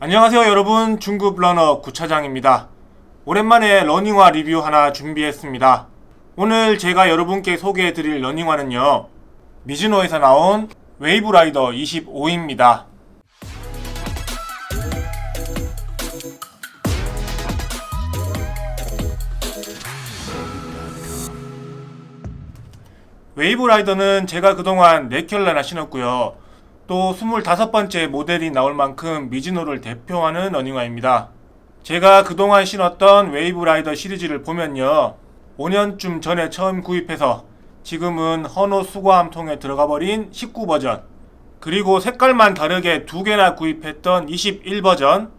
안녕하세요 여러분, 중급 러너 구차장입니다. 오랜만에 러닝화 리뷰 하나 준비했습니다. 오늘 제가 여러분께 소개해드릴 러닝화는요, 미즈노에서 나온 웨이브라이더 25입니다. 웨이브라이더는 제가 그동안 4켤레나 신었고요. 또 25번째 모델이 나올 만큼 미즈노를 대표하는 러닝화입니다. 제가 그동안 신었던 웨이브라이더 시리즈를 보면요, 5년쯤 전에 처음 구입해서 지금은 헌호 수거함통에 들어가 버린 19버전, 그리고 색깔만 다르게 2개나 구입했던 21버전,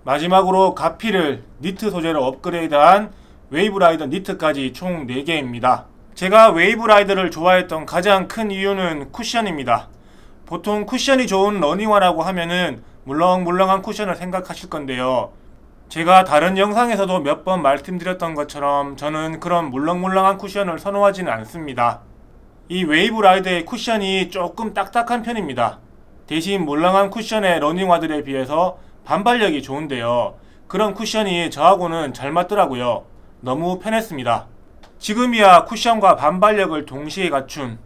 마지막으로 가피를 니트 소재로 업그레이드한 웨이브라이더 니트까지 총 4개입니다. 제가 웨이브라이더를 좋아했던 가장 큰 이유는 쿠션입니다. 보통 쿠션이 좋은 러닝화라고 하면은 물렁물렁한 쿠션을 생각하실 건데요. 제가 다른 영상에서도 몇 번 말씀드렸던 것처럼 저는 그런 물렁물렁한 쿠션을 선호하지는 않습니다. 이 웨이브라이더의 쿠션이 조금 딱딱한 편입니다. 대신 물렁한 쿠션의 러닝화들에 비해서 반발력이 좋은데요. 그런 쿠션이 저하고는 잘 맞더라고요. 너무 편했습니다. 지금이야 쿠션과 반발력을 동시에 갖춘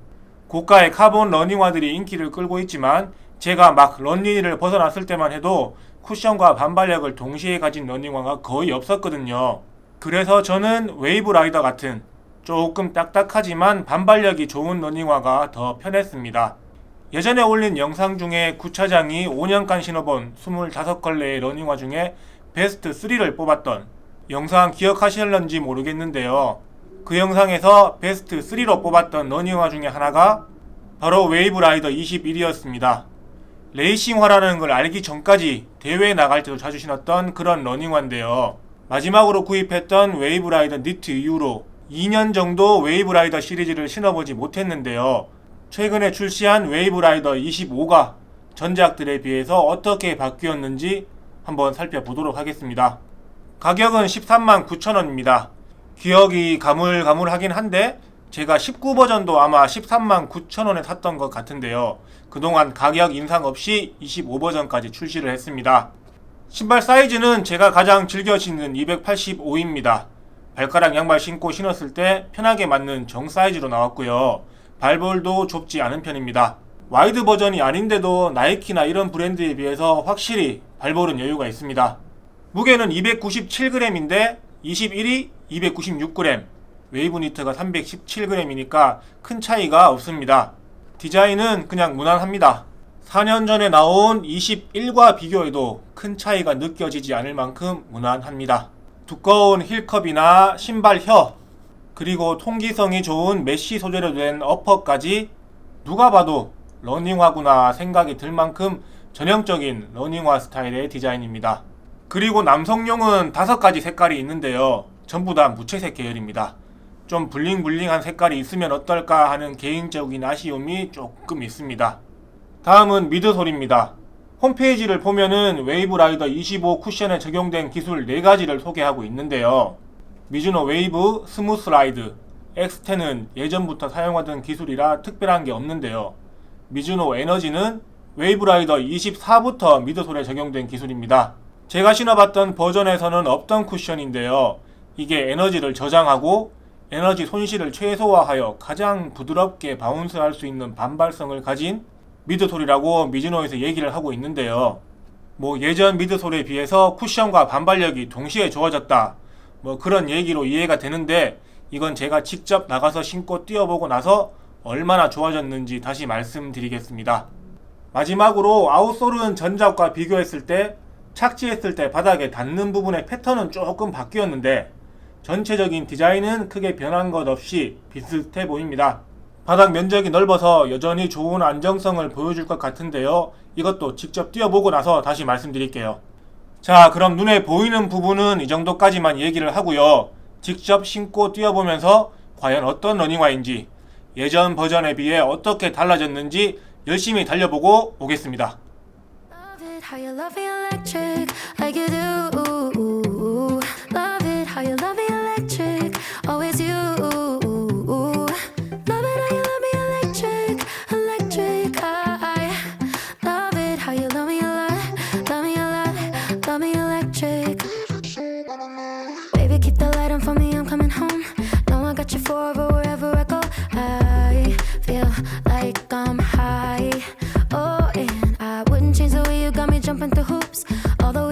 고가의 카본 러닝화들이 인기를 끌고 있지만, 제가 막 런닝을 벗어났을 때만 해도 쿠션과 반발력을 동시에 가진 러닝화가 거의 없었거든요. 그래서 저는 웨이브라이더 같은 조금 딱딱하지만 반발력이 좋은 러닝화가 더 편했습니다. 예전에 올린 영상 중에 구차장이 5년간 신어본 25컬레의 러닝화 중에 베스트 3를 뽑았던 영상 기억하실런지 모르겠는데요. 그 영상에서 베스트 3로 뽑았던 러닝화 중에 하나가 바로 웨이브라이더 21이었습니다. 레이싱화라는 걸 알기 전까지 대회에 나갈 때도 자주 신었던 그런 러닝화인데요. 마지막으로 구입했던 웨이브라이더 니트 이후로 2년 정도 웨이브라이더 시리즈를 신어보지 못했는데요. 최근에 출시한 웨이브라이더 25가 전작들에 비해서 어떻게 바뀌었는지 한번 살펴보도록 하겠습니다. 가격은 139,000원입니다. 기억이 가물가물하긴 한데 제가 19버전도 아마 139,000원에 샀던 것 같은데요. 그동안 가격 인상 없이 25버전까지 출시를 했습니다. 신발 사이즈는 제가 가장 즐겨 신는 285입니다. 발가락 양발 신고 신었을 때 편하게 맞는 정 사이즈로 나왔고요. 발볼도 좁지 않은 편입니다. 와이드 버전이 아닌데도 나이키나 이런 브랜드에 비해서 확실히 발볼은 여유가 있습니다. 무게는 297g인데 21이 296g, 웨이브 니트가 317g이니까 큰 차이가 없습니다. 디자인은 그냥 무난합니다. 4년 전에 나온 21과 비교해도 큰 차이가 느껴지지 않을 만큼 무난합니다. 두꺼운 힐컵이나 신발 혀, 그리고 통기성이 좋은 메쉬 소재로 된 어퍼까지 누가 봐도 러닝화구나 생각이 들 만큼 전형적인 러닝화 스타일의 디자인입니다. 그리고 남성용은 5가지 색깔이 있는데요. 전부 다 무채색 계열입니다. 좀 블링블링한 색깔이 있으면 어떨까 하는 개인적인 아쉬움이 조금 있습니다. 다음은 미드솔입니다. 홈페이지를 보면은 웨이브라이더 25 쿠션에 적용된 기술 4가지를 소개하고 있는데요. 미즈노 웨이브 스무스 라이드 X10은 예전부터 사용하던 기술이라 특별한 게 없는데요. 미즈노 에너지는 웨이브라이더 24부터 미드솔에 적용된 기술입니다. 제가 신어봤던 버전에서는 없던 쿠션인데요. 이게 에너지를 저장하고 에너지 손실을 최소화하여 가장 부드럽게 바운스할 수 있는 반발성을 가진 미드솔이라고 미즈노에서 얘기를 하고 있는데요. 예전 미드솔에 비해서 쿠션과 반발력이 동시에 좋아졌다, 그런 얘기로 이해가 되는데, 이건 제가 직접 나가서 신고 뛰어보고 나서 얼마나 좋아졌는지 다시 말씀드리겠습니다. 마지막으로 아웃솔은 전작과 비교했을 때 착지했을 때 바닥에 닿는 부분의 패턴은 조금 바뀌었는데 전체적인 디자인은 크게 변한 것 없이 비슷해 보입니다. 바닥 면적이 넓어서 여전히 좋은 안정성을 보여줄 것 같은데요. 이것도 직접 뛰어보고 나서 다시 말씀드릴게요. 자, 그럼 눈에 보이는 부분은 이 정도까지만 얘기를 하고요. 직접 신고 뛰어보면서 과연 어떤 러닝화인지, 예전 버전에 비해 어떻게 달라졌는지 열심히 달려보고 오겠습니다. How you love me electric like you do. Love it how you love me electric, always you. Love it how you love me electric, electric. I love it how you love me a lot, love me a lot.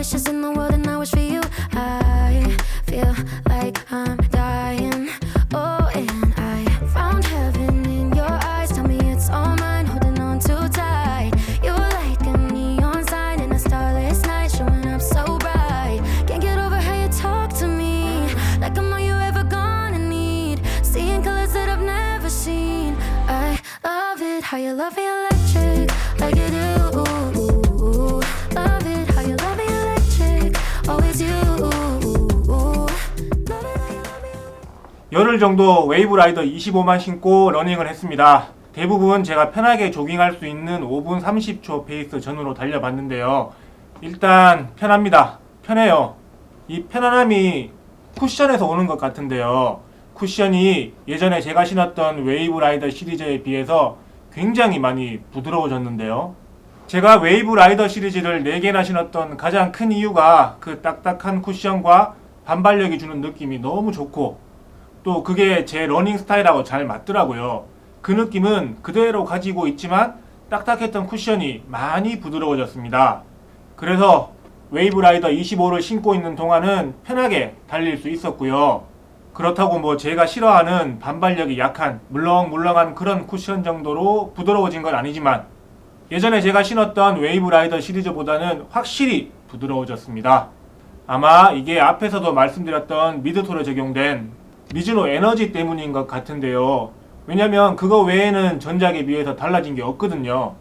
wishes in the world and I wish for you. I feel like I'm dying. Oh, and I found heaven in your eyes. Tell me it's all mine, holding on too tight. You're like a neon sign in a starless night, showing up so bright. Can't get over how you talk to me, like I'm all you ever gonna need. Seeing colors that I've never seen. I love it how you love me electric, like you do. Love it how you love me electric, always you. Love it how you love me. 열흘 정도 웨이브라이더 25만 신고 러닝을 했습니다. 대부분 제가 편하게 조깅할 수 있는 5분 30초 페이스 전후로 달려봤는데요. 일단 편합니다. 편해요. 이 편안함이 쿠션에서 오는 것 같은데요. 쿠션이 예전에 제가 신었던 웨이브라이더 시리즈에 비해서 굉장히 많이 부드러워졌는데요. 제가 웨이브라이더 시리즈를 4개나 신었던 가장 큰 이유가 그 딱딱한 쿠션과 반발력이 주는 느낌이 너무 좋고, 또 그게 제 러닝 스타일하고 잘 맞더라고요. 그 느낌은 그대로 가지고 있지만 딱딱했던 쿠션이 많이 부드러워졌습니다. 그래서 웨이브라이더 25를 신고 있는 동안은 편하게 달릴 수 있었고요. 그렇다고 뭐 제가 싫어하는 반발력이 약한 물렁물렁한 그런 쿠션 정도로 부드러워진 건 아니지만 예전에 제가 신었던 웨이브라이더 시리즈보다는 확실히 부드러워졌습니다. 아마 이게 앞에서도 말씀드렸던 미드솔에 적용된 미즈노 에너지 때문인 것 같은데요. 왜냐면 그거 외에는 전작에 비해서 달라진 게 없거든요.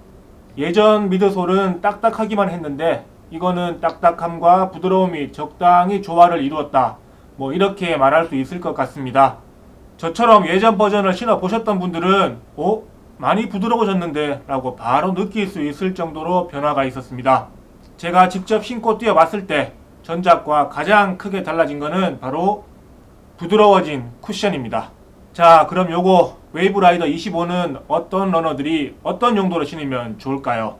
예전 미드솔은 딱딱하기만 했는데 이거는 딱딱함과 부드러움이 적당히 조화를 이루었다, 뭐 이렇게 말할 수 있을 것 같습니다. 저처럼 예전 버전을 신어 보셨던 분들은 많이 부드러워졌는데 라고 바로 느낄 수 있을 정도로 변화가 있었습니다. 제가 직접 신고 뛰어봤을 때 전작과 가장 크게 달라진 거는 바로 부드러워진 쿠션입니다. 자, 그럼 요거 웨이브라이더 25는 어떤 러너들이 어떤 용도로 신으면 좋을까요?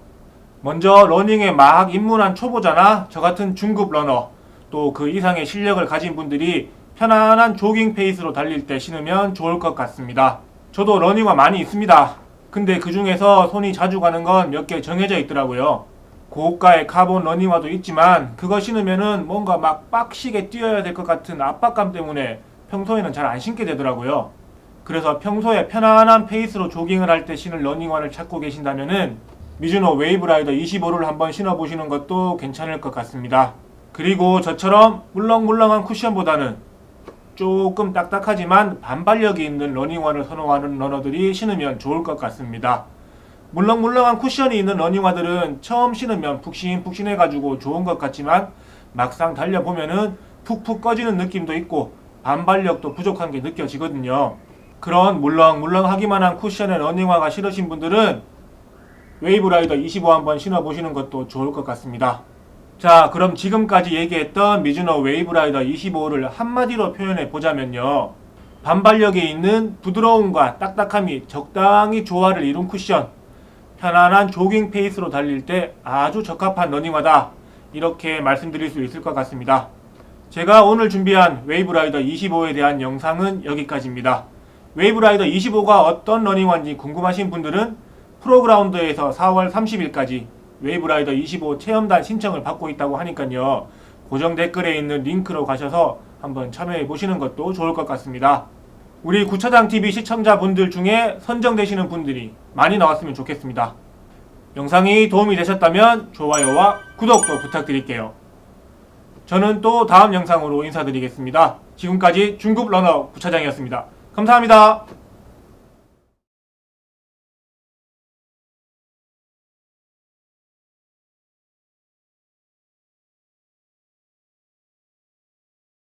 먼저 러닝에 막 입문한 초보자나 저같은 중급 러너, 또 그 이상의 실력을 가진 분들이 편안한 조깅 페이스로 달릴 때 신으면 좋을 것 같습니다. 저도 러닝화 많이 있습니다. 근데 그 중에서 손이 자주 가는 건 몇 개 정해져 있더라고요. 고가의 카본 러닝화도 있지만 그거 신으면은 뭔가 막 빡시게 뛰어야 될 것 같은 압박감 때문에 평소에는 잘 안 신게 되더라고요. 그래서 평소에 편안한 페이스로 조깅을 할 때 신을 러닝화를 찾고 계신다면은 미즈노 웨이브라이더 25를 한번 신어보시는 것도 괜찮을 것 같습니다. 그리고 저처럼 물렁물렁한 쿠션보다는 조금 딱딱하지만 반발력이 있는 러닝화를 선호하는 러너들이 신으면 좋을 것 같습니다. 물렁물렁한 쿠션이 있는 러닝화들은 처음 신으면 푹신푹신해가지고 좋은 것 같지만 막상 달려보면은 푹푹 꺼지는 느낌도 있고 반발력도 부족한 게 느껴지거든요. 그런 물렁물렁하기만 한 쿠션의 러닝화가 싫으신 분들은 웨이브라이더 25 한번 신어보시는 것도 좋을 것 같습니다. 자, 그럼 지금까지 얘기했던 미즈노 웨이브라이더 25를 한마디로 표현해 보자면요. 반발력이 있는 부드러움과 딱딱함이 적당히 조화를 이룬 쿠션, 편안한 조깅 페이스로 달릴 때 아주 적합한 러닝화다, 이렇게 말씀드릴 수 있을 것 같습니다. 제가 오늘 준비한 웨이브라이더 25에 대한 영상은 여기까지입니다. 웨이브라이더 25가 어떤 러닝화인지 궁금하신 분들은 프로그라운드에서 4월 30일까지 웨이브라이더 25 체험단 신청을 받고 있다고 하니까요. 고정 댓글에 있는 링크로 가셔서 한번 참여해 보시는 것도 좋을 것 같습니다. 우리 구차장TV 시청자분들 중에 선정되시는 분들이 많이 나왔으면 좋겠습니다. 영상이 도움이 되셨다면 좋아요와 구독도 부탁드릴게요. 저는 또 다음 영상으로 인사드리겠습니다. 지금까지 중급 러너 구차장이었습니다. 감사합니다.